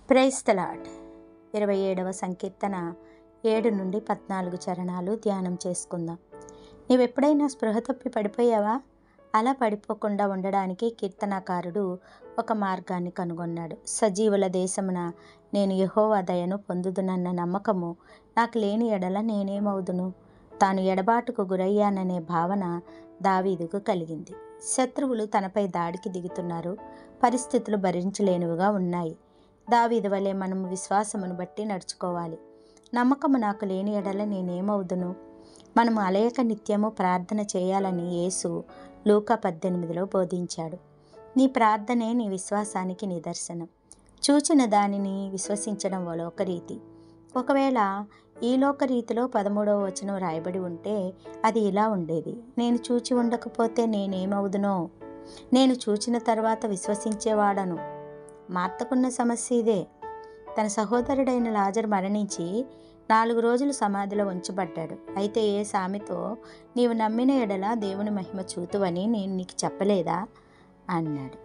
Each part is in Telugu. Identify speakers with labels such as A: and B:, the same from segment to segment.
A: Praise the lord. 27వ సంకీర్తన 7 నుండి 14 చరణాలు ధ్యానం చేసుకుందాం. నీవెప్పుడైనా స్పృహ తప్పి పడిపోయావా? అలా పడిపోకుండా ఉండడానికి కీర్తనాకారుడు ఒక మార్గాన్ని కనుగొన్నాడు. సజీవుల దేశమున నేను యెహోవా దయను పొందుదునన్న నమ్మకము నాకు లేని ఎడల నేనేమవుదును? తాను ఎడబాటుకు గురయ్యాననే భావన దావీదుకు కలిగింది. శత్రువులు తనపై దాడికి దిగుతున్నారు. పరిస్థితులు భరించలేనివిగా ఉన్నాయి. దావీదు వలె మనము విశ్వాసమును బట్టి నడుచుకోవాలి. నమ్మకము నాకు లేని ఎడల నేనేమవుదును? మనము అలయక నిత్యము ప్రార్థన చేయాలని యేసు లూకా 18లో బోధించాడు. నీ ప్రార్థనే నీ విశ్వాసానికి నిదర్శనం. చూచిన దానిని విశ్వసించడం ఒక రీతి. ఒకవేళ ఈ లోక రీతిలో 13వ వచనం రాయబడి ఉంటే అది ఇలా ఉండేది: నేను చూచి ఉండకపోతే నేనేమవుదునో? నేను చూచిన తర్వాత విశ్వసించేవాడను. మార్తకున్న సమస్య ఇదే. తన సహోదరుడైన లాజరు మరణించి 4 రోజులు సమాధిలో ఉంచబడ్డాడు. అయితే ఆమెతో, నీవు నమ్మిన ఎడల దేవుని మహిమ చూతువని నేను నీకు చెప్పలేదా అన్నాడు.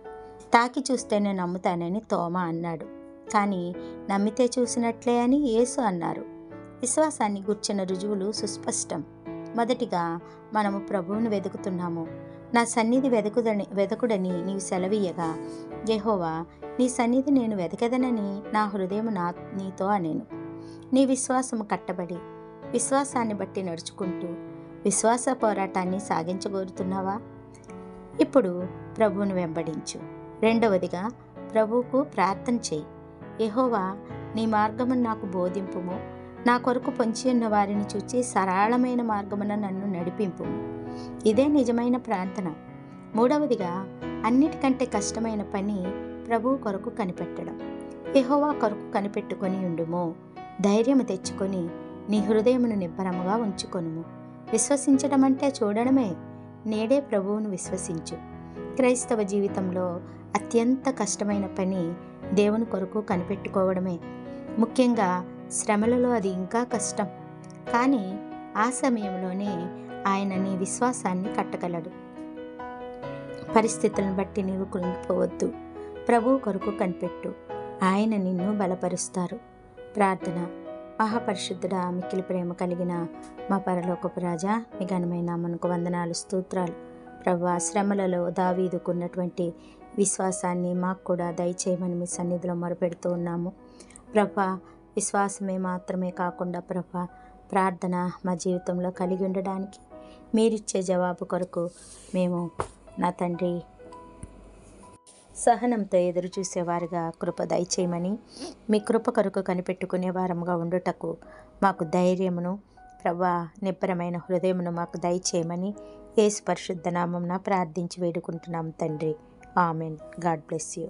A: తాకి చూస్తేనే నమ్ముతానని తోమా అన్నాడు. కానీ నమ్మితే చూసినట్లే అని యేసు అన్నారు. విశ్వాసాన్ని గూర్చిన రుజువులు సుస్పష్టం. మొదటిగా మనము ప్రభువును వెతుకుతున్నాము. నా సన్నిధి వెదకుడని నీవు సెలవీయగా, యెహోవా నీ సన్నిధి నేను వెతకెదనని నా హృదయము నీతో అనేను. నీ విశ్వాసము కట్టబడి విశ్వాసాన్ని బట్టి నడుచుకుంటూ విశ్వాస పోరాటాన్ని సాగించగోరుతున్నావా? ఇప్పుడు ప్రభువును వెంబడించు. రెండవదిగా ప్రభువుకు ప్రార్థన చేయి. యెహోవా నీ మార్గమును నాకు బోధింపుము. నా కొరకు పొంచి ఉన్న వారిని చూచి సరళమైన మార్గమున నన్ను నడిపింపుము. ఇదే నిజమైన ప్రార్థన. మూడవదిగా అన్నిటికంటే కష్టమైన పని ప్రభువు కొరకు కనిపెట్టడం. యెహోవా కొరకు కనిపెట్టుకొని ఉండుము. ధైర్యము తెచ్చుకొని నీ హృదయమును నిబ్బరముగా ఉంచుకొనుము. విశ్వసించడం అంటే చూడడమే. నేడే ప్రభువును విశ్వసించు. క్రైస్తవ జీవితంలో అత్యంత కష్టమైన పని దేవుని కొరకు కనిపెట్టుకోవడమే. ముఖ్యంగా శ్రమలలో అది ఇంకా కష్టం. కానీ ఆ సమయంలోనే ఆయన నీ విశ్వాసాన్ని కట్టగలడు. పరిస్థితులను బట్టి నీవు కృంగిపోవద్దు. ప్రభువు కొరకు కనిపెట్టు. ఆయన నిన్ను బలపరుస్తారు. ప్రార్థన. మహాపరిశుద్ధుడా, మిక్కిలి ప్రేమ కలిగిన మా పరలోకపు రాజా, మీ ఘనమైన నామమునకు వందనాలు, స్తోత్రాలు. ప్రభువా, శ్రమలలో దావీదుకున్నటువంటి విశ్వాసాన్ని మాకు కూడా దయచేయమని మీ సన్నిధిలో మొరపెడుతూ ఉన్నాము. ప్రభువా, విశ్వాసమే మాత్రమే కాకుండా ప్రభువా, ప్రార్థన మా జీవితంలో కలిగి ఉండడానికి మీరిచ్చే జవాబు కొరకు మేము నా తండ్రి సహనంతో ఎదురు చూసేవారుగా కృప దయచేయమని, మీ కృప కొరకు కనిపెట్టుకునే వారముగా ఉండుటకు మాకు ధైర్యమును ప్రభువా, నిబ్బరమైన హృదయమును మాకు దయచేయమని యేసు పరిశుద్ధ నామమున ప్రార్థించి వేడుకుంటున్నాం తండ్రి. ఆమెన్. God bless you.